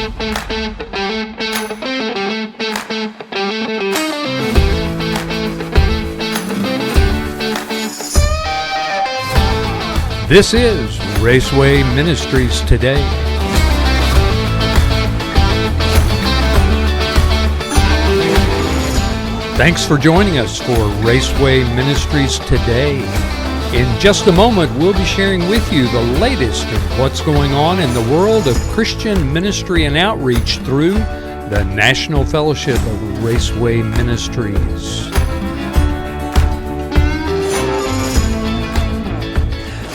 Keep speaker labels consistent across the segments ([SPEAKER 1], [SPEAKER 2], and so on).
[SPEAKER 1] This is Raceway Ministries Today. Thanks for joining us for Raceway Ministries Today. In just a moment, we'll be sharing with you the latest of what's going on in the world of Christian ministry and outreach through the National Fellowship of Raceway Ministries.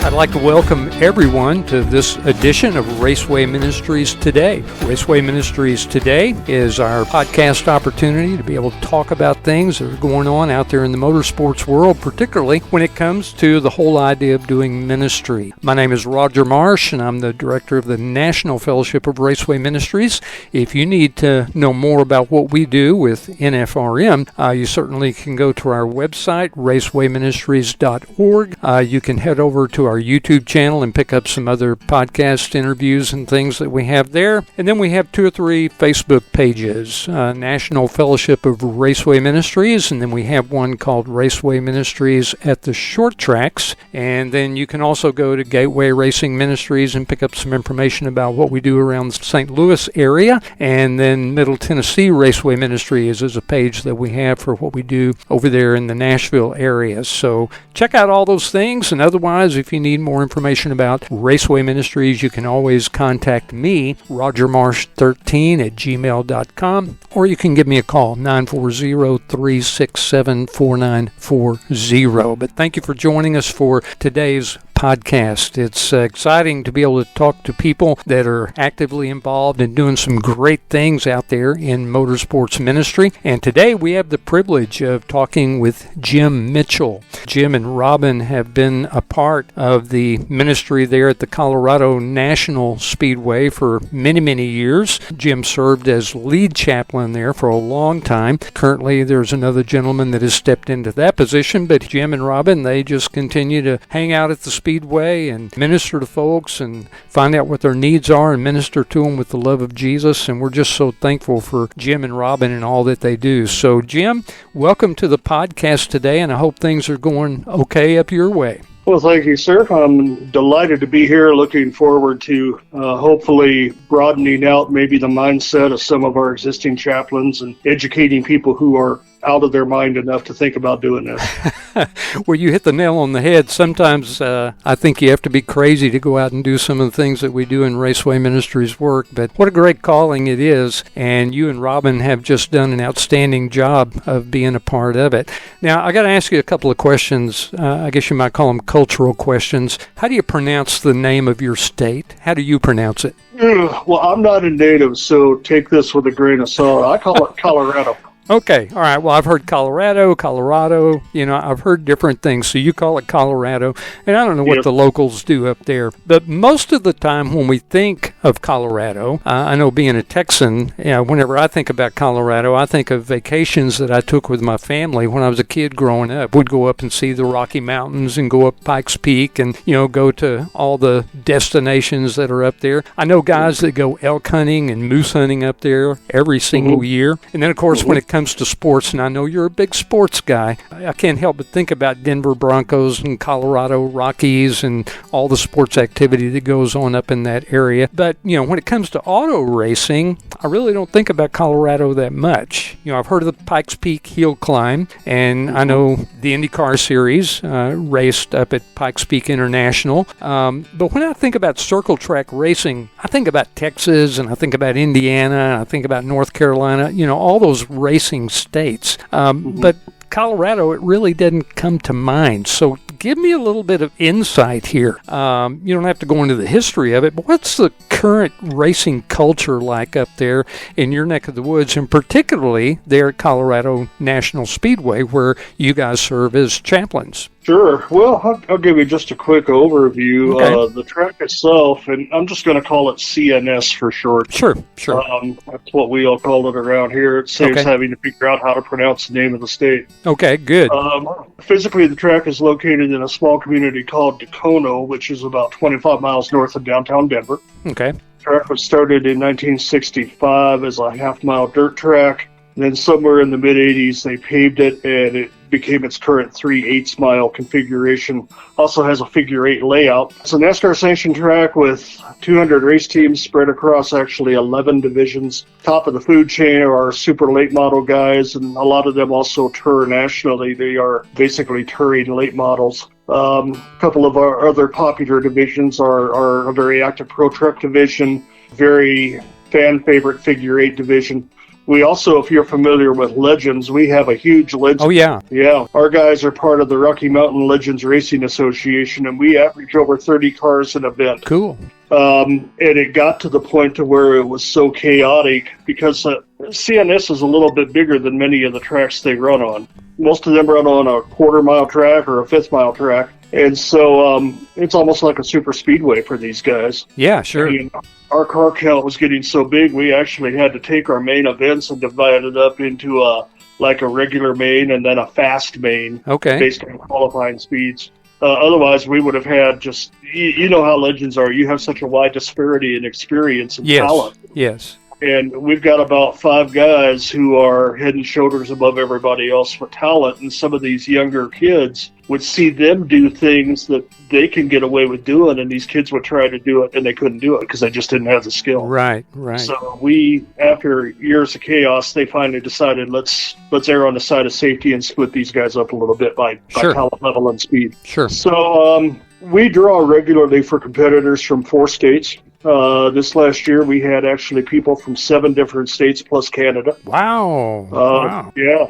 [SPEAKER 1] I'd like to welcome everyone to this edition of Raceway Ministries Today. Raceway Ministries Today is our podcast opportunity to be able to talk about things that are going on out there in the motorsports world, particularly when it comes to the whole idea of doing ministry. My name is Roger Marsh, and I'm the director of the National Fellowship of Raceway Ministries. If you need to know more about what we do with NFRM, you certainly can go to our website, racewayministries.org. You can head over to our YouTube channel and pick up some other podcast interviews and things that we have there. And then we have 2 or 3 Facebook pages, National Fellowship of Raceway Ministries, and then we have one called Raceway Ministries at the Short Tracks. And then you can also go to Gateway Racing Ministries and pick up some information about what we do around the St. Louis area. And then Middle Tennessee Raceway Ministries is a page that we have for what we do over there in the Nashville area. So check out all those things, and otherwise, if you need more information about Raceway Ministries, you can always contact me, rogermarsh13@gmail.com, or you can give me a call, 940-367-4940. But thank you for joining us for today's podcast. It's exciting to be able to talk to people that are actively involved and doing some great things out there in motorsports ministry. And today we have the privilege of talking with Jim Mitchell. Jim and Robin have been a part of the ministry there at the Colorado National Speedway for many, many years. Jim served as lead chaplain there for a long time. Currently, there's another gentleman that has stepped into that position, but Jim and Robin, they just continue to hang out at the Speedway and minister to folks and find out what their needs are and minister to them with the love of Jesus. And we're just so thankful for Jim and Robin and all that they do. So, Jim, welcome to the podcast today, and I hope things are going okay up your way.
[SPEAKER 2] Well, thank you, sir. I'm delighted to be here, looking forward to hopefully broadening out maybe the mindset of some of our existing chaplains and educating people who are out of their mind enough to think about doing this.
[SPEAKER 1] Well, you hit the nail on the head. Sometimes I think you have to be crazy to go out and do some of the things that we do in Raceway Ministries work, but what a great calling it is, and you and Robin have just done an outstanding job of being a part of it. Now, I got to ask you a couple of questions. I guess you might call them cultural questions. How do you pronounce the name of your state? How do you pronounce it?
[SPEAKER 2] Well, I'm not a native, so take this with a grain of salt. I call it Colorado.
[SPEAKER 1] Okay, all right. Well, I've heard Colorado, I've heard different things. So you call it Colorado, and I don't know what the locals do up there. But most of the time when we think of Colorado, I know being a Texan, whenever I think about Colorado, I think of vacations that I took with my family when I was a kid growing up. We'd go up and see the Rocky Mountains and go up Pikes Peak and, go to all the destinations that are up there. I know guys that go elk hunting and moose hunting up there every single year. And then, of course, when it comes to sports, and I know you're a big sports guy, I can't help but think about Denver Broncos and Colorado Rockies and all the sports activity that goes on up in that area. But, when it comes to auto racing, I really don't think about Colorado that much. I've heard of the Pikes Peak Hill Climb, and I know the IndyCar Series raced up at Pikes Peak International. But when I think about circle track racing, I think about Texas, and I think about Indiana, and I think about North Carolina, all those racing states. But Colorado, it really didn't come to mind. So give me a little bit of insight here. You don't have to go into the history of it, but what's the current racing culture like up there in your neck of the woods, and particularly there at Colorado National Speedway, where you guys serve as chaplains?
[SPEAKER 2] Sure. Well, I'll give you just a quick overview.
[SPEAKER 1] Okay.
[SPEAKER 2] The track itself, and I'm just going to call it CNS for short.
[SPEAKER 1] Sure.
[SPEAKER 2] That's what we all call it around here. It saves having to figure out how to pronounce the name of the state.
[SPEAKER 1] Okay, good.
[SPEAKER 2] Physically, the track is located in a small community called Dacono, which is about 25 miles north of downtown Denver.
[SPEAKER 1] Okay.
[SPEAKER 2] track was started in 1965 as a half-mile dirt track. And then somewhere in the mid-'80s, they paved it, and it became its current 3/8 mile configuration. Also has a figure-8 layout. It's a NASCAR-sanctioned track with 200 race teams spread across actually 11 divisions. Top of the food chain are our super late model guys, and a lot of them also tour nationally. They are basically touring late models. A couple of our other popular divisions are a very active pro truck division, very fan-favorite figure-8 division. We also, if you're familiar with Legends, we have a huge Legends.
[SPEAKER 1] Oh, yeah.
[SPEAKER 2] Yeah. Our guys are part of the Rocky Mountain Legends Racing Association, and we average over 30 cars an event.
[SPEAKER 1] Cool.
[SPEAKER 2] And it got to the point to where it was so chaotic because CNS is a little bit bigger than many of the tracks they run on. Most of them run on a quarter-mile track or a fifth-mile track. And so it's almost like a super speedway for these guys.
[SPEAKER 1] Yeah, sure.
[SPEAKER 2] And our car count was getting so big, we actually had to take our main events and divide it up into a regular main and then a fast main.
[SPEAKER 1] Okay.
[SPEAKER 2] Based on qualifying speeds. Otherwise, we would have had just, you know how Legends are. You have such a wide disparity in experience and talent.
[SPEAKER 1] Yes.
[SPEAKER 2] And we've got about 5 guys who are head and shoulders above everybody else for talent. And some of these younger kids would see them do things that they can get away with doing. And these kids would try to do it and they couldn't do it because they just didn't have the skill.
[SPEAKER 1] Right.
[SPEAKER 2] So we, after years of chaos, they finally decided let's err on the side of safety and split these guys up a little bit by talent level and speed.
[SPEAKER 1] Sure.
[SPEAKER 2] So we draw regularly for competitors from 4 states. This last year, we had actually people from 7 different states plus Canada.
[SPEAKER 1] Wow.
[SPEAKER 2] Yeah.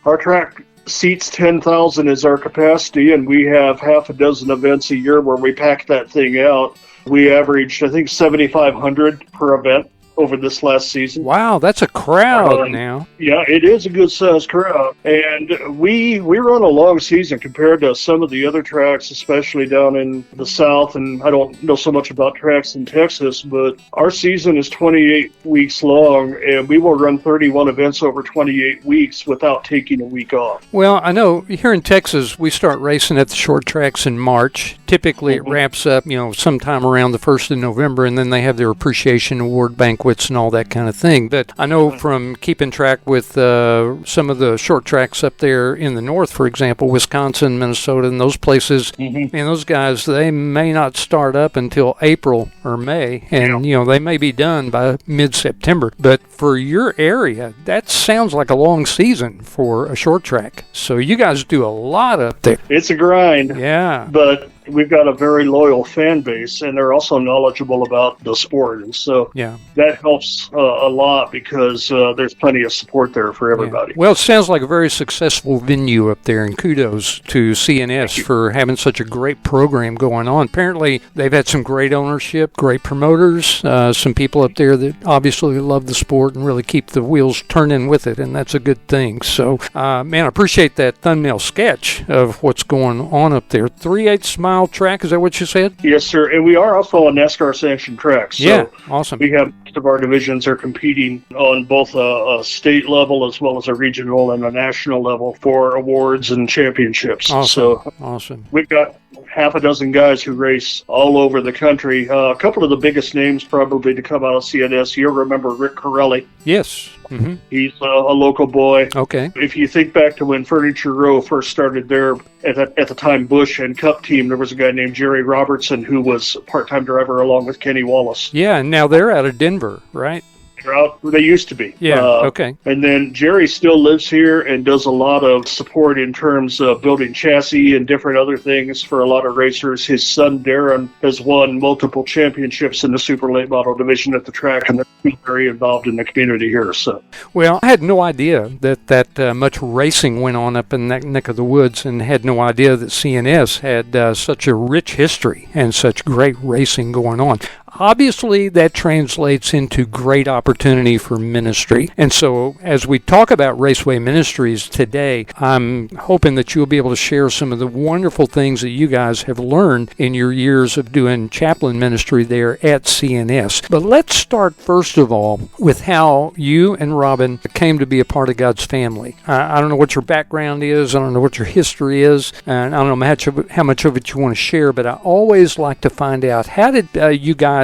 [SPEAKER 2] Our track seats 10,000 is our capacity, and we have half a dozen events a year where we pack that thing out. We averaged, I think, 7,500 per event over this last season.
[SPEAKER 1] Wow, that's a crowd now.
[SPEAKER 2] Yeah, it is a good-sized crowd. And we run a long season compared to some of the other tracks, especially down in the South. And I don't know so much about tracks in Texas, but our season is 28 weeks long, and we will run 31 events over 28 weeks without taking a week off.
[SPEAKER 1] Well, I know here in Texas, we start racing at the short tracks in March. Typically, it wraps up, sometime around the 1st of November, and then they have their appreciation award banquets and all that kind of thing. But I know from keeping track with some of the short tracks up there in the north, for example, Wisconsin, Minnesota, and those places, and those guys, they may not start up until April or May, and they may be done by mid-September. But for your area, that sounds like a long season for a short track. So you guys do a lot up there.
[SPEAKER 2] It's a grind.
[SPEAKER 1] Yeah.
[SPEAKER 2] But we've got a very loyal fan base, and they're also knowledgeable about the sport. And so that helps a lot because there's plenty of support there for everybody.
[SPEAKER 1] Yeah. Well, it sounds like a very successful venue up there, and kudos to CNS for having such a great program going on. Apparently, they've had some great ownership, great promoters, some people up there that obviously love the sport and really keep the wheels turning with it, and that's a good thing. So, man, I appreciate that thumbnail sketch of what's going on up there. 3/8 mile track, is that what you said?
[SPEAKER 2] Yes, sir. And we are also a NASCAR sanctioned track. So
[SPEAKER 1] yeah, awesome.
[SPEAKER 2] We have most of our divisions are competing on both a state level as well as a regional and a national level for awards and championships.
[SPEAKER 1] Awesome.
[SPEAKER 2] So
[SPEAKER 1] awesome.
[SPEAKER 2] We've got half a dozen guys who race all over the country. A couple of the biggest names probably to come out of CNS. You'll remember Rick Corelli.
[SPEAKER 1] Yes. Mm-hmm.
[SPEAKER 2] He's a local boy.
[SPEAKER 1] Okay.
[SPEAKER 2] If you think back to when Furniture Row first started there, at the time Bush and Cup team, there was a guy named Jerry Robertson who was a part-time driver along with Kenny Wallace.
[SPEAKER 1] Yeah, and now they're out of Denver, right?
[SPEAKER 2] They're out. They used to be.
[SPEAKER 1] Yeah, okay.
[SPEAKER 2] And then Jerry still lives here and does a lot of support in terms of building chassis and different other things for a lot of racers. His son, Darren, has won multiple championships in the super late model division at the track, and they're very involved in the community here. So,
[SPEAKER 1] well, I had no idea that much racing went on up in that neck of the woods, and had no idea that CNS had such a rich history and such great racing going on. Obviously, that translates into great opportunity for ministry. And so, as we talk about Raceway Ministries today, I'm hoping that you'll be able to share some of the wonderful things that you guys have learned in your years of doing chaplain ministry there at CNS. But let's start, first of all, with how you and Robin came to be a part of God's family. I don't know what your background is. I don't know what your history is. And I don't know how much of it you want to share, but I always like to find out, how did you guys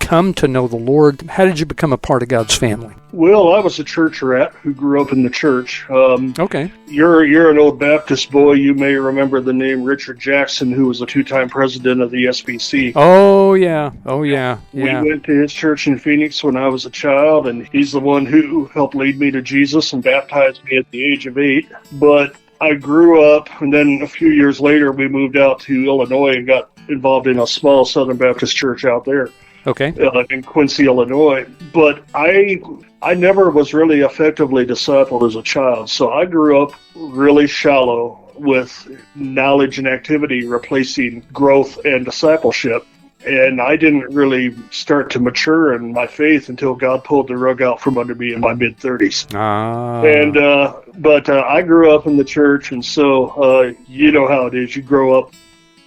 [SPEAKER 1] come to know the Lord? How did you become a part of God's family?
[SPEAKER 2] Well, I was a church rat who grew up in the church.
[SPEAKER 1] Okay.
[SPEAKER 2] You're an old Baptist boy. You may remember the name Richard Jackson, who was a two-time president of the SBC.
[SPEAKER 1] Oh, yeah.
[SPEAKER 2] We went to his church in Phoenix when I was a child, and he's the one who helped lead me to Jesus and baptized me at the age of 8. But I grew up, and then a few years later, we moved out to Illinois and got involved in a small Southern Baptist church out there.
[SPEAKER 1] Okay.
[SPEAKER 2] In Quincy, Illinois. But I never was really effectively discipled as a child, so I grew up really shallow with knowledge and activity replacing growth and discipleship. And I didn't really start to mature in my faith until God pulled the rug out from under me in my mid-30s. But I grew up in the church, and so you know how it is. You grow up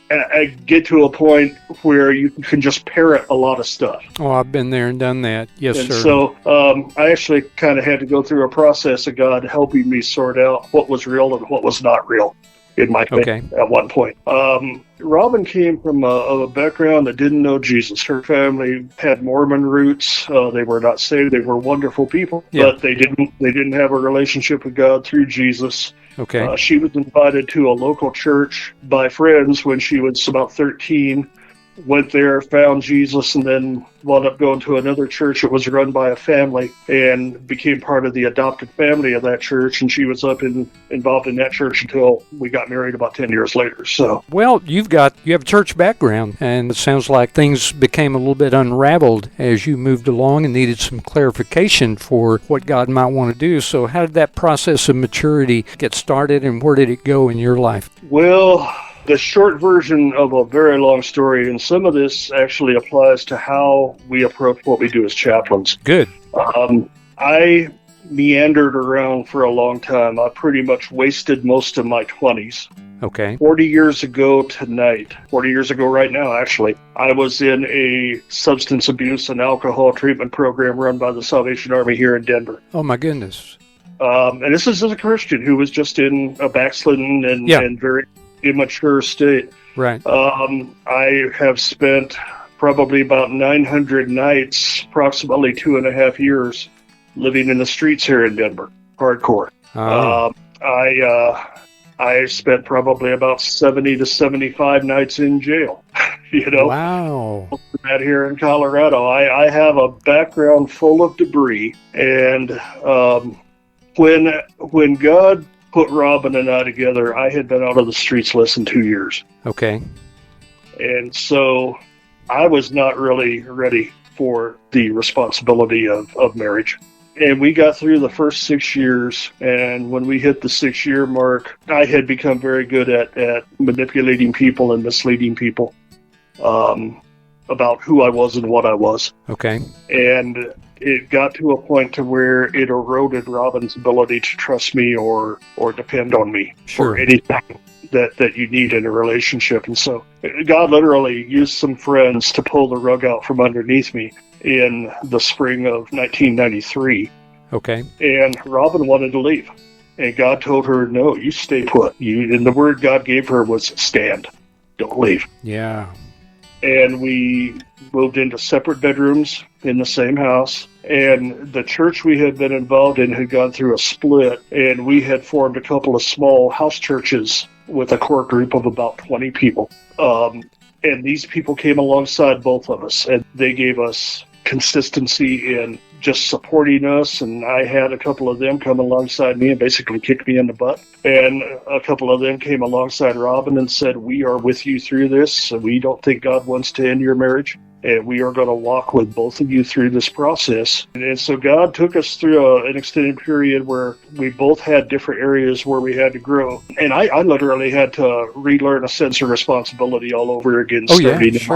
[SPEAKER 2] and get to a point where you can just parrot a lot of stuff.
[SPEAKER 1] Oh, I've been there and done that. Yes,
[SPEAKER 2] and
[SPEAKER 1] sir.
[SPEAKER 2] So I actually kind of had to go through a process of God helping me sort out what was real and what was not real in my faith at one point. Robin came from a background that didn't know Jesus. Her family had Mormon roots. They were not saved. They were wonderful people, but they didn't have a relationship with God through Jesus.
[SPEAKER 1] Okay.
[SPEAKER 2] She was invited to a local church by friends when she was about 13. Went there, found Jesus, and then wound up going to another church that was run by a family and became part of the adopted family of that church. And she was involved in that church until we got married about 10 years later. So,
[SPEAKER 1] well, you have a church background, and it sounds like things became a little bit unraveled as you moved along and needed some clarification for what God might want to do. So how did that process of maturity get started, and where did it go in your life?
[SPEAKER 2] Well, the short version of a very long story, and some of this actually applies to how we approach what we do as chaplains.
[SPEAKER 1] Good.
[SPEAKER 2] I meandered around for a long time. I pretty much wasted most of my 20s.
[SPEAKER 1] Okay.
[SPEAKER 2] 40 years ago right now, actually, I was in a substance abuse and alcohol treatment program run by the Salvation Army here in Denver.
[SPEAKER 1] Oh, my goodness.
[SPEAKER 2] And this is as a Christian who was just in a backslidden and very immature state.
[SPEAKER 1] Right.
[SPEAKER 2] I have spent probably about 900 nights, approximately 2.5 years, living in the streets here in Denver, hardcore.
[SPEAKER 1] Oh.
[SPEAKER 2] I spent probably about 70 to 75 nights in jail.
[SPEAKER 1] Wow.
[SPEAKER 2] That here in Colorado, I have a background full of debris, and when God put Robin and I together, I had been out of the streets less than 2 years.
[SPEAKER 1] Okay.
[SPEAKER 2] And so I was not really ready for the responsibility of marriage. And we got through the first 6 years, and when we hit the 6-year mark, I had become very good at manipulating people and misleading people about who I was and what I was.
[SPEAKER 1] Okay.
[SPEAKER 2] And it got to a point to where it eroded Robin's ability to trust me or depend on me for anything that you need in a relationship. And so God literally used some friends to pull the rug out from underneath me in the spring of 1993.
[SPEAKER 1] Okay.
[SPEAKER 2] And Robin wanted to leave. And God told her, no, you stay put. And the word God gave her was stand. Don't leave.
[SPEAKER 1] Yeah.
[SPEAKER 2] And we moved into separate bedrooms in the same house. And the church we had been involved in had gone through a split, and we had formed a couple of small house churches with a core group of about 20 people. And these people came alongside both of us, and they gave us consistency in just supporting us. And I had a couple of them come alongside me and basically kick me in the butt. And a couple of them came alongside Robin and said, we are with you through this. We don't think God wants to end your marriage, and we are going to walk with both of you through this process. And so God took us through an extended period where we both had different areas where we had to grow. And I literally had to relearn a sense of responsibility all over again, starting in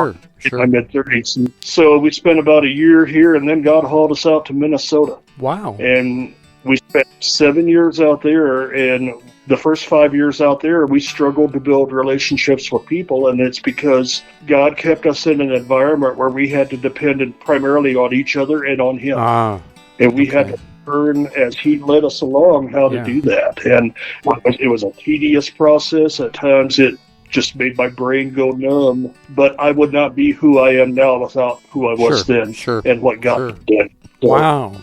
[SPEAKER 2] my mid-30s. And so we spent about a year here, and then God hauled us out to Minnesota.
[SPEAKER 1] Wow.
[SPEAKER 2] And we spent 7 years out there, and the first 5 years out there, we struggled to build relationships with people, and it's because God kept us in an environment where we had to depend primarily on each other and on Him. And we had to learn as He led us along how to do that. And it was a tedious process. At times it just made my brain go numb. But I would not be who I am now without who I was then and what God did. So
[SPEAKER 1] wow.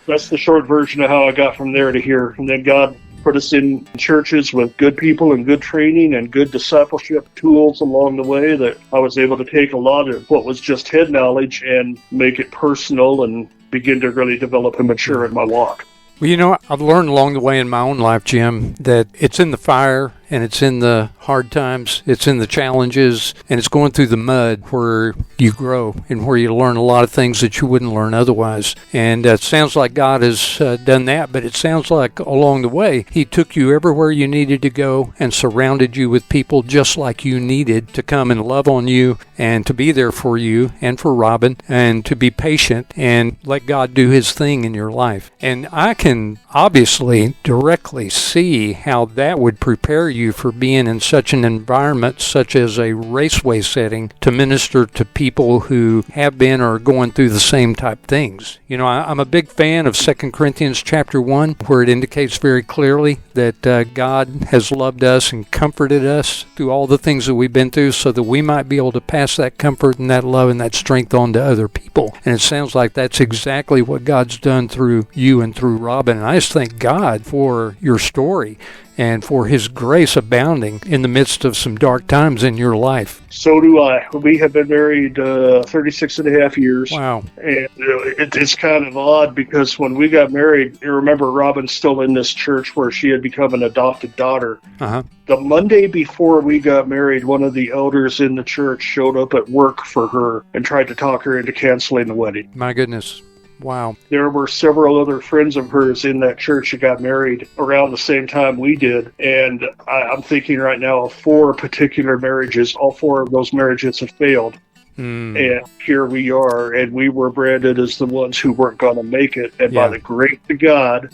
[SPEAKER 2] That's the short version of how I got from there to here. And then God put us in churches with good people and good training and good discipleship tools along the way that I was able to take a lot of what was just head knowledge and make it personal and begin to really develop and mature in my walk.
[SPEAKER 1] Well, you know, I've learned along the way in my own life, Jim, that it's in the fire and it's in the hard times, it's in the challenges, and it's going through the mud where you grow and where you learn a lot of things that you wouldn't learn otherwise. And it sounds like God has done that, but it sounds like along the way, He took you everywhere you needed to go and surrounded you with people just like you needed to come and love on you and to be there for you and for Robin and to be patient and let God do His thing in your life. And I can obviously directly see how that would prepare you for being in such an environment, such as a raceway setting, to minister to people who have been or are going through the same type things. You know, I'm a big fan of 2 Corinthians chapter 1, where it indicates very clearly that God has loved us and comforted us through all the things that we've been through so that we might be able to pass that comfort and that love and that strength on to other people. And it sounds like that's exactly what God's done through you and through Robin. And I just thank God for your story and for His grace abounding in the midst of some dark times in your life.
[SPEAKER 2] So do I. We have been married 36 and a half years.
[SPEAKER 1] Wow.
[SPEAKER 2] And it's kind of odd because when we got married, you remember Robin's still in this church where she had become an adopted daughter.
[SPEAKER 1] Uh-huh.
[SPEAKER 2] The Monday before we got married, one of the elders in the church showed up at work for her and tried to talk her into canceling the wedding.
[SPEAKER 1] My goodness. Wow.
[SPEAKER 2] There were several other friends of hers in that church that got married around the same time we did. And I'm thinking right now of 4 particular marriages. All 4 of those marriages have failed. And here we are. And we were branded as the ones who weren't going to make it. And by the grace of God,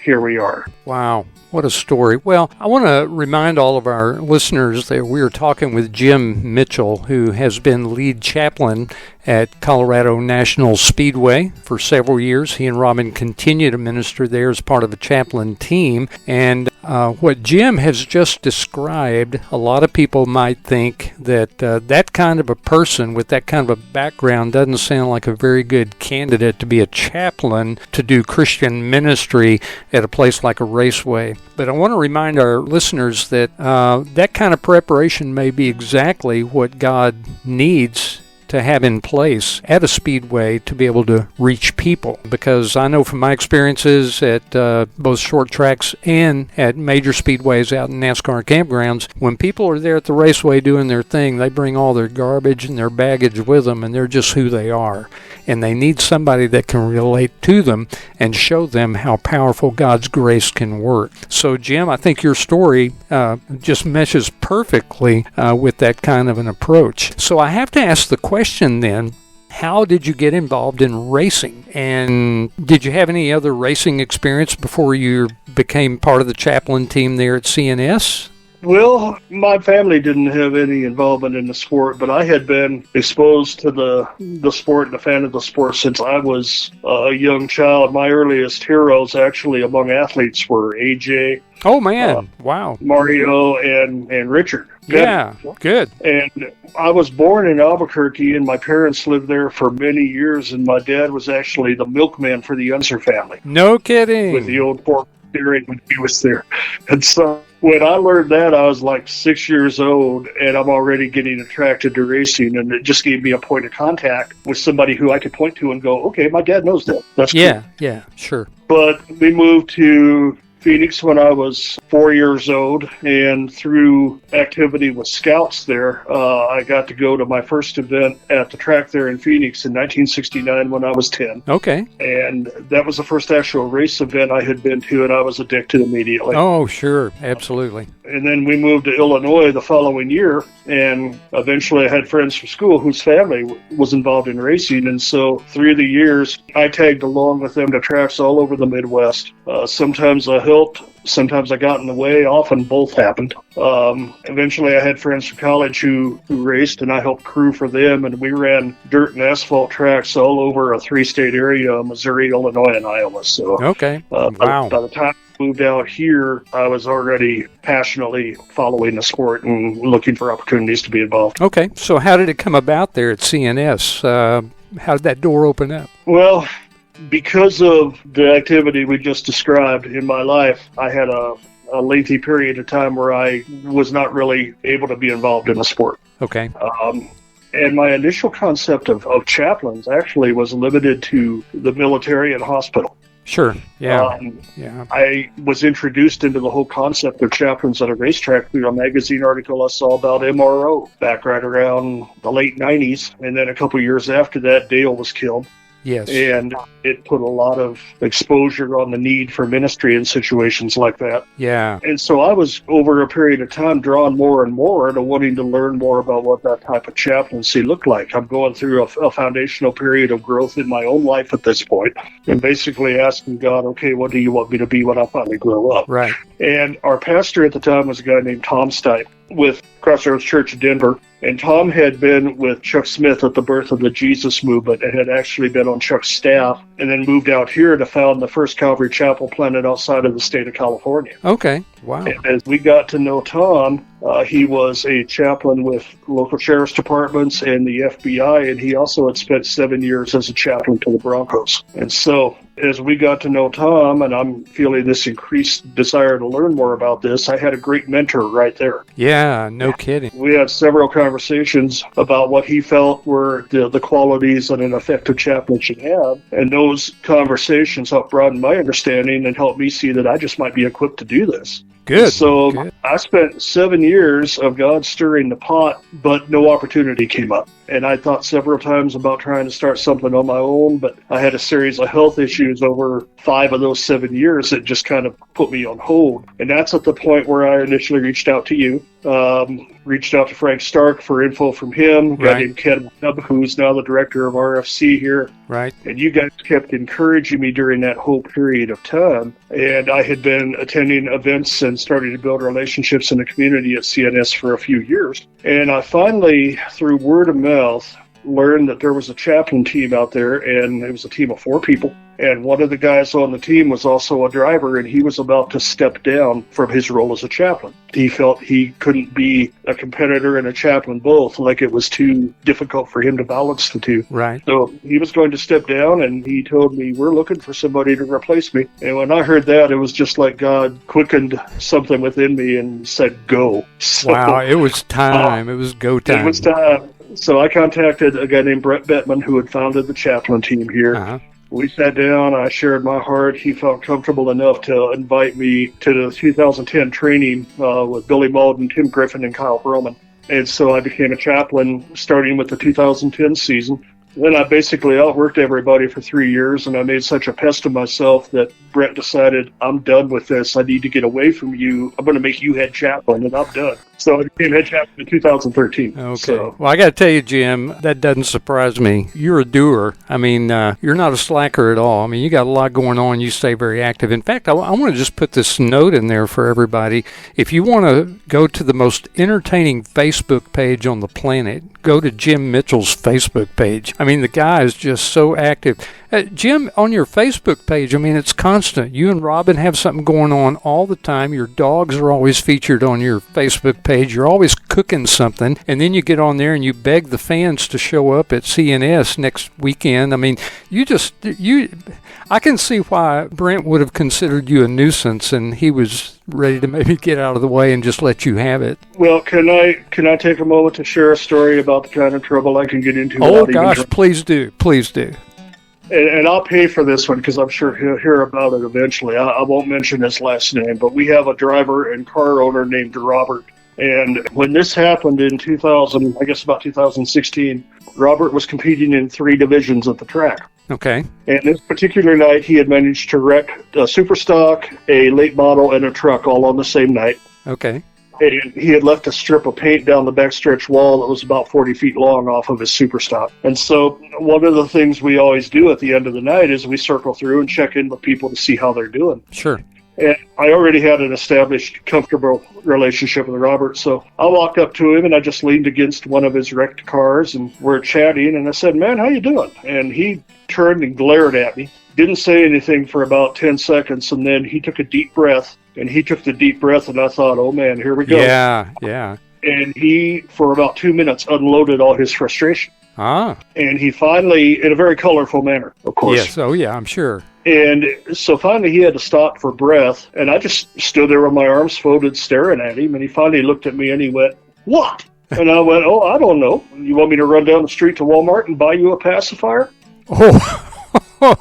[SPEAKER 2] here we are.
[SPEAKER 1] Wow. What a story. Well, I want to remind all of our listeners that we are talking with Jim Mitchell, who has been lead chaplain at Colorado National Speedway for several years. He and Robin continue to minister there as part of a chaplain team. And what Jim has just described, a lot of people might think that that kind of a person with that kind of a background doesn't sound like a very good candidate to be a chaplain to do Christian ministry at a place like a raceway. But I want to remind our listeners that that kind of preparation may be exactly what God needs to have in place at a speedway to be able to reach people. Because I know from my experiences at both short tracks and at major speedways out in NASCAR campgrounds, when people are there at the raceway doing their thing, they bring all their garbage and their baggage with them, and they're just who they are. And they need somebody that can relate to them and show them how powerful God's grace can work. So, Jim, I think your story just meshes perfectly with that kind of an approach. So I have to ask the question then, how did you get involved in racing? And did you have any other racing experience before you became part of the chaplain team there at CNS?
[SPEAKER 2] Well, my family didn't have any involvement in the sport, but I had been exposed to the sport and a fan of the sport since I was a young child. My earliest heroes actually among athletes were AJ.
[SPEAKER 1] Oh, man. Wow.
[SPEAKER 2] Mario and Richard.
[SPEAKER 1] Yeah, good.
[SPEAKER 2] And I was born in Albuquerque, and my parents lived there for many years, and my dad was actually the milkman for the Unser family.
[SPEAKER 1] No kidding.
[SPEAKER 2] With the old pork dairy when he was there. And so when I learned that, I was like 6 years old, and I'm already getting attracted to racing, and it just gave me a point of contact with somebody who I could point to and go, okay, my dad knows that. That's cool.
[SPEAKER 1] Yeah, sure.
[SPEAKER 2] But we moved to Phoenix when I was 4 years old, and through activity with scouts there, I got to go to my first event at the track there in Phoenix in 1969 when I was 10.
[SPEAKER 1] Okay.
[SPEAKER 2] And that was the first actual race event I had been to, and I was addicted immediately.
[SPEAKER 1] Oh, sure. Absolutely.
[SPEAKER 2] And then we moved to Illinois the following year, and eventually I had friends from school whose family was involved in racing, and so through the years, I tagged along with them to tracks all over the Midwest. Sometimes I helped, sometimes I got in the way, often both happened. Eventually I had friends from college who raced, and I helped crew for them, and we ran dirt and asphalt tracks all over a 3-state area, Missouri, Illinois, and Iowa. So
[SPEAKER 1] okay.
[SPEAKER 2] By the time moved out here, I was already passionately following the sport and looking for opportunities to be involved.
[SPEAKER 1] Okay, so how did it come about there at CNS? How did that door open up?
[SPEAKER 2] Well, because of the activity we just described in my life, I had a lengthy period of time where I was not really able to be involved in the sport.
[SPEAKER 1] Okay.
[SPEAKER 2] And my initial concept of chaplains actually was limited to the military and hospital.
[SPEAKER 1] Sure, yeah.
[SPEAKER 2] I was introduced into the whole concept of chaplains at a racetrack through a magazine article I saw about MRO back right around the late 90s. And then a couple of years after that, Dale was killed.
[SPEAKER 1] Yes.
[SPEAKER 2] And it put a lot of exposure on the need for ministry in situations like that.
[SPEAKER 1] Yeah.
[SPEAKER 2] And so I was, over a period of time, drawn more and more to wanting to learn more about what that type of chaplaincy looked like. I'm going through a foundational period of growth in my own life at this point, and basically asking God, okay, what do you want me to be when I finally grow up?
[SPEAKER 1] Right.
[SPEAKER 2] And our pastor at the time was a guy named Tom Stipe with Crossroads Church of Denver. And Tom had been with Chuck Smith at the birth of the Jesus movement and had actually been on Chuck's staff, and then moved out here to found the first Calvary Chapel planted outside of the state of California.
[SPEAKER 1] Okay, wow.
[SPEAKER 2] And as we got to know Tom, he was a chaplain with local sheriff's departments and the FBI, and he also had spent 7 years as a chaplain to the Broncos. And so as we got to know Tom, and I'm feeling this increased desire to learn more about this, I had a great mentor right there.
[SPEAKER 1] Yeah, no kidding.
[SPEAKER 2] We had several conversations about what he felt were the qualities that an effective chaplain should have, and those conversations helped broaden my understanding and helped me see that I just might be equipped to do this.
[SPEAKER 1] Good.
[SPEAKER 2] So
[SPEAKER 1] Good.
[SPEAKER 2] I spent 7 years of God stirring the pot, but no opportunity came up. And I thought several times about trying to start something on my own, but I had a series of health issues over 5 of those 7 years that just kind of put me on hold. And that's at the point where I initially reached out to you, reached out to Frank Stark for info from him, a guy named Ken Webb, who's now the director of RFC here.
[SPEAKER 1] Right.
[SPEAKER 2] And you guys kept encouraging me during that whole period of time. And I had been attending events and starting to build relationships in the community at CNS for a few years. And I finally, through word of mouth, learned that there was a chaplain team out there, and it was a team of 4 people. And one of the guys on the team was also a driver, and he was about to step down from his role as a chaplain. He felt he couldn't be a competitor and a chaplain both, like it was too difficult for him to balance the two.
[SPEAKER 1] Right.
[SPEAKER 2] So he was going to step down, and he told me, we're looking for somebody to replace me. And when I heard that, it was just like God quickened something within me and said, go. So,
[SPEAKER 1] wow, it was time. It was go time.
[SPEAKER 2] It was time. So I contacted a guy named Brett Bettman, who had founded the chaplain team here.
[SPEAKER 1] Uh-huh.
[SPEAKER 2] We sat down, I shared my heart. He felt comfortable enough to invite me to the 2010 training with Billy Malden, Tim Griffin, and Kyle Broman. And so I became a chaplain starting with the 2010 season. Then I basically outworked everybody for 3 years, and I made such a pest of myself that Brett decided, I'm done with this. I need to get away from you. I'm going to make you head chaplain, and I'm done. So I became head chaplain in 2013.
[SPEAKER 1] Okay.
[SPEAKER 2] So.
[SPEAKER 1] Well, I got to tell you, Jim, that doesn't surprise me. You're a doer. I mean, you're not a slacker at all. I mean, you got a lot going on. You stay very active. In fact, I want to just put this note in there for everybody. If you want to go to the most entertaining Facebook page on the planet, go to Jim Mitchell's Facebook page. I mean, the guy is just so active. Jim, on your Facebook page, I mean, it's constant. You and Robin have something going on all the time. Your dogs are always featured on your Facebook page. You're always cooking something. And then you get on there and you beg the fans to show up at CNS next weekend. I mean, I can see why Brent would have considered you a nuisance, and he was ready to maybe get out of the way and just let you have it.
[SPEAKER 2] Well, can I take a moment to share a story about the kind of trouble I can get into?
[SPEAKER 1] Oh, gosh, please do. Please do.
[SPEAKER 2] And I'll pay for this one because I'm sure he'll hear about it eventually. I won't mention his last name, but we have a driver and car owner named Robert. And when this happened in 2000, I guess about 2016, Robert was competing in 3 divisions at the track.
[SPEAKER 1] Okay.
[SPEAKER 2] And this particular night, he had managed to wreck a super stock, a late model, and a truck all on the same night.
[SPEAKER 1] Okay.
[SPEAKER 2] And he had left a strip of paint down the backstretch wall that was about 40 feet long off of his super stock. And so one of the things we always do at the end of the night is we circle through and check in with people to see how they're doing.
[SPEAKER 1] Sure.
[SPEAKER 2] And I already had an established, comfortable relationship with Robert, so I walked up to him and I just leaned against one of his wrecked cars and we're chatting, and I said, man, how you doing? And he turned and glared at me, didn't say anything for about 10 seconds, and then he took a deep breath, and he took the deep breath, and I thought, oh man, here we go.
[SPEAKER 1] Yeah.
[SPEAKER 2] And he, for about 2 minutes, unloaded all his frustration. And he finally, in a very colorful manner, of course.
[SPEAKER 1] Yes, oh yeah, I'm sure.
[SPEAKER 2] And so finally he had to stop for breath, and I just stood there with my arms folded staring at him, and he finally looked at me and he went, "What?" And I went, "Oh, I don't know. You want me to run down the street to Walmart and buy you a pacifier?"
[SPEAKER 1] Oh.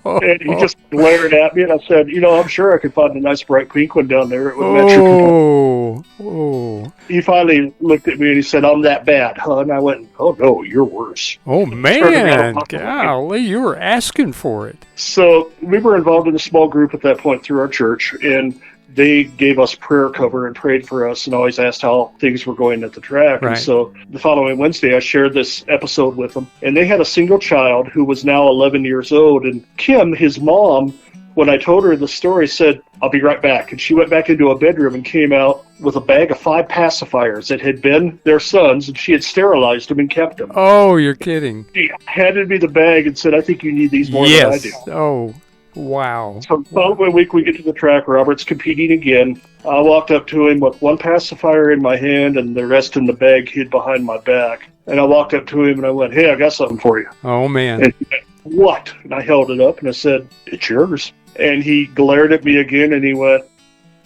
[SPEAKER 2] And he just glared at me, and I said, I'm sure I could find a nice bright pink one down there. It would match your complexion. He finally looked at me and he said, "I'm that bad, huh?" And I went, "Oh, no, you're worse."
[SPEAKER 1] Oh, man. Golly, you were asking for it.
[SPEAKER 2] So we were involved in a small group at that point through our church, and they gave us prayer cover and prayed for us and always asked how things were going at the track.
[SPEAKER 1] Right.
[SPEAKER 2] And so the following Wednesday, I shared this episode with them. And they had a single child who was now 11 years old. And Kim, his mom, when I told her the story, said, "I'll be right back." And she went back into a bedroom and came out with a bag of 5 pacifiers that had been their son's, and she had sterilized them and kept them.
[SPEAKER 1] Oh, you're kidding.
[SPEAKER 2] She handed me the bag and said, "I think you need these more than I do."
[SPEAKER 1] Oh, wow.
[SPEAKER 2] So the following week, we get to the track. Robert's competing again. I walked up to him with one pacifier in my hand and the rest in the bag hid behind my back. And I walked up to him and I went, "Hey, I got something for you."
[SPEAKER 1] Oh, man.
[SPEAKER 2] And he went, "What?" And I held it up and I said, "It's yours." And he glared at me again and he went,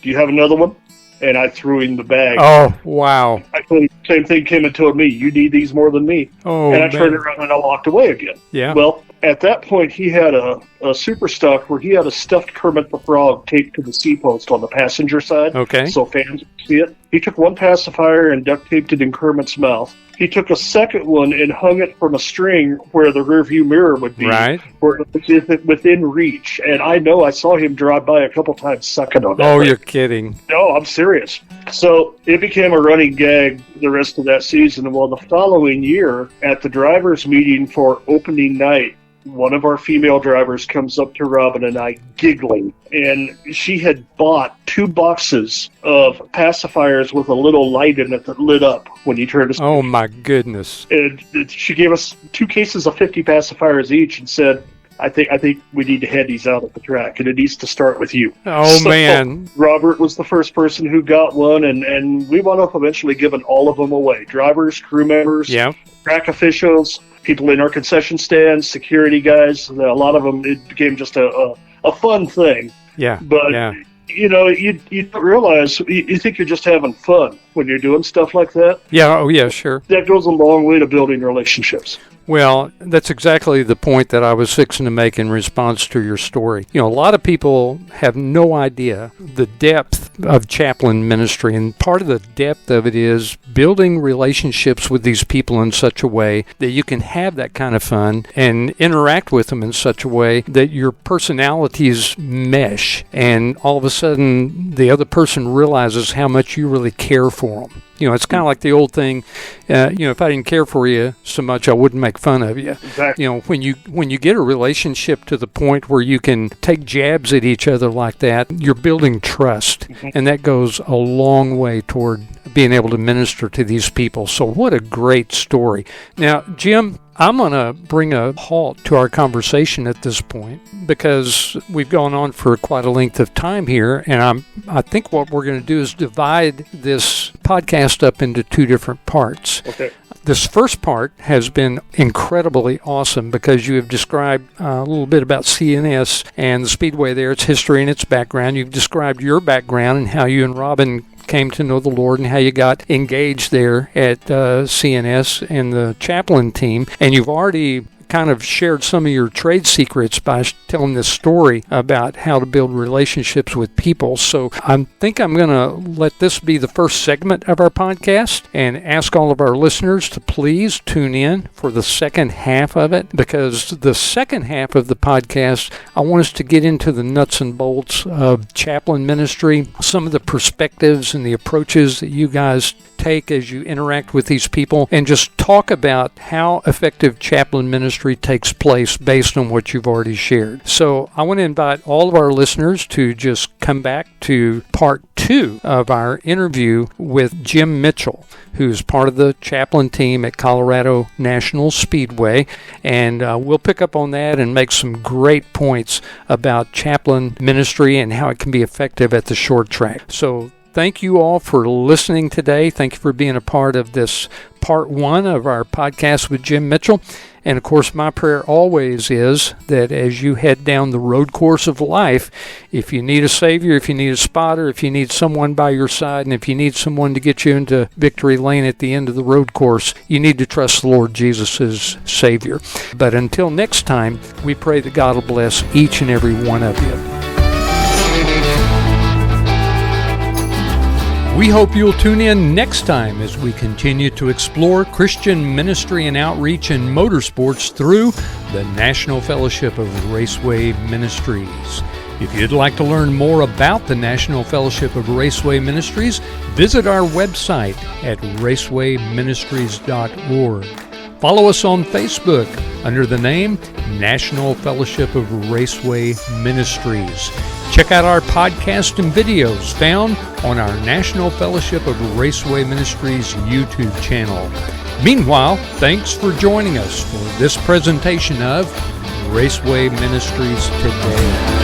[SPEAKER 2] "Do you have another one?" And I threw him the bag.
[SPEAKER 1] Oh, wow.
[SPEAKER 2] I told him the same thing Kim had told me. "You need these more than me."
[SPEAKER 1] Oh,
[SPEAKER 2] and I turned around and I walked away again.
[SPEAKER 1] Yeah.
[SPEAKER 2] Well, at that point, he had a super stock where he had a stuffed Kermit the Frog taped to the C-post on the passenger side.
[SPEAKER 1] Okay.
[SPEAKER 2] So fans could see it. He took one pacifier and duct taped it in Kermit's mouth. He took a second one and hung it from a string where the rearview mirror would be.
[SPEAKER 1] Right.
[SPEAKER 2] Where it was within reach. And I know I saw him drive by a couple times sucking on that.
[SPEAKER 1] Oh,
[SPEAKER 2] thing.
[SPEAKER 1] you're kidding.
[SPEAKER 2] No, I'm serious. So it became a running gag the rest of that season. Well, the following year, at the drivers' meeting for opening night, one of our female drivers comes up to Robin and I giggling, and she had bought 2 boxes of pacifiers with a little light in it that lit up when you turned.
[SPEAKER 1] Oh, my goodness.
[SPEAKER 2] And she gave us 2 cases of 50 pacifiers each and said, I think we need to hand these out at the track, and it needs to start with you."
[SPEAKER 1] Oh, man.
[SPEAKER 2] Robert was the first person who got one, and we wound up eventually giving all of them away. Drivers, crew members, track officials, people in our concession stands, security guys. A lot of them, it became just a fun thing.
[SPEAKER 1] Yeah.
[SPEAKER 2] But, you don't realize, you think you're just having fun when you're doing stuff like that.
[SPEAKER 1] Yeah, oh, yeah, sure.
[SPEAKER 2] That goes a long way to building relationships.
[SPEAKER 1] Well, that's exactly the point that I was fixing to make in response to your story. A lot of people have no idea the depth of chaplain ministry, and part of the depth of it is building relationships with these people in such a way that you can have that kind of fun and interact with them in such a way that your personalities mesh, and all of a sudden the other person realizes how much you really care for them. It's kind of like the old thing, if I didn't care for you so much, I wouldn't make fun of you.
[SPEAKER 2] Exactly.
[SPEAKER 1] When you get a relationship to the point where you can take jabs at each other like that, you're building trust, and that goes a long way toward being able to minister to these people. So what a great story. Now, Jim, I'm going to bring a halt to our conversation at this point because we've gone on for quite a length of time here, and I think what we're going to do is divide this podcast up into 2 different parts.
[SPEAKER 2] Okay.
[SPEAKER 1] This first part has been incredibly awesome because you have described a little bit about CNS and the Speedway there, its history and its background. You've described your background and how you and Robin came to know the Lord and how you got engaged there at CNS and the Chaplain team. And you've already kind of shared some of your trade secrets by telling this story about how to build relationships with people. So I think I'm going to let this be the first segment of our podcast and ask all of our listeners to please tune in for the second half of it, because the second half of the podcast, I want us to get into the nuts and bolts of chaplain ministry, some of the perspectives and the approaches that you guys take as you interact with these people, and just talk about how effective chaplain ministry takes place based on what you've already shared. So I want to invite all of our listeners to just come back to part 2 2 of our interview with Jim Mitchell, who's part of the Chaplain team at Colorado National Speedway. And we'll pick up on that and make some great points about Chaplain ministry and how it can be effective at the short track. So thank you all for listening today. Thank you for being a part of this part 1 of our podcast with Jim Mitchell. And of course, my prayer always is that as you head down the road course of life, if you need a Savior, if you need a spotter, if you need someone by your side, and if you need someone to get you into victory lane at the end of the road course, you need to trust the Lord Jesus as Savior. But until next time, we pray that God will bless each and every one of you. We hope you'll tune in next time as we continue to explore Christian ministry and outreach in motorsports through the National Fellowship of Raceway Ministries. If you'd like to learn more about the National Fellowship of Raceway Ministries, visit our website at racewayministries.org. Follow us on Facebook under the name National Fellowship of Raceway Ministries. Check out our podcast and videos found on our National Fellowship of Raceway Ministries YouTube channel. Meanwhile, thanks for joining us for this presentation of Raceway Ministries Today.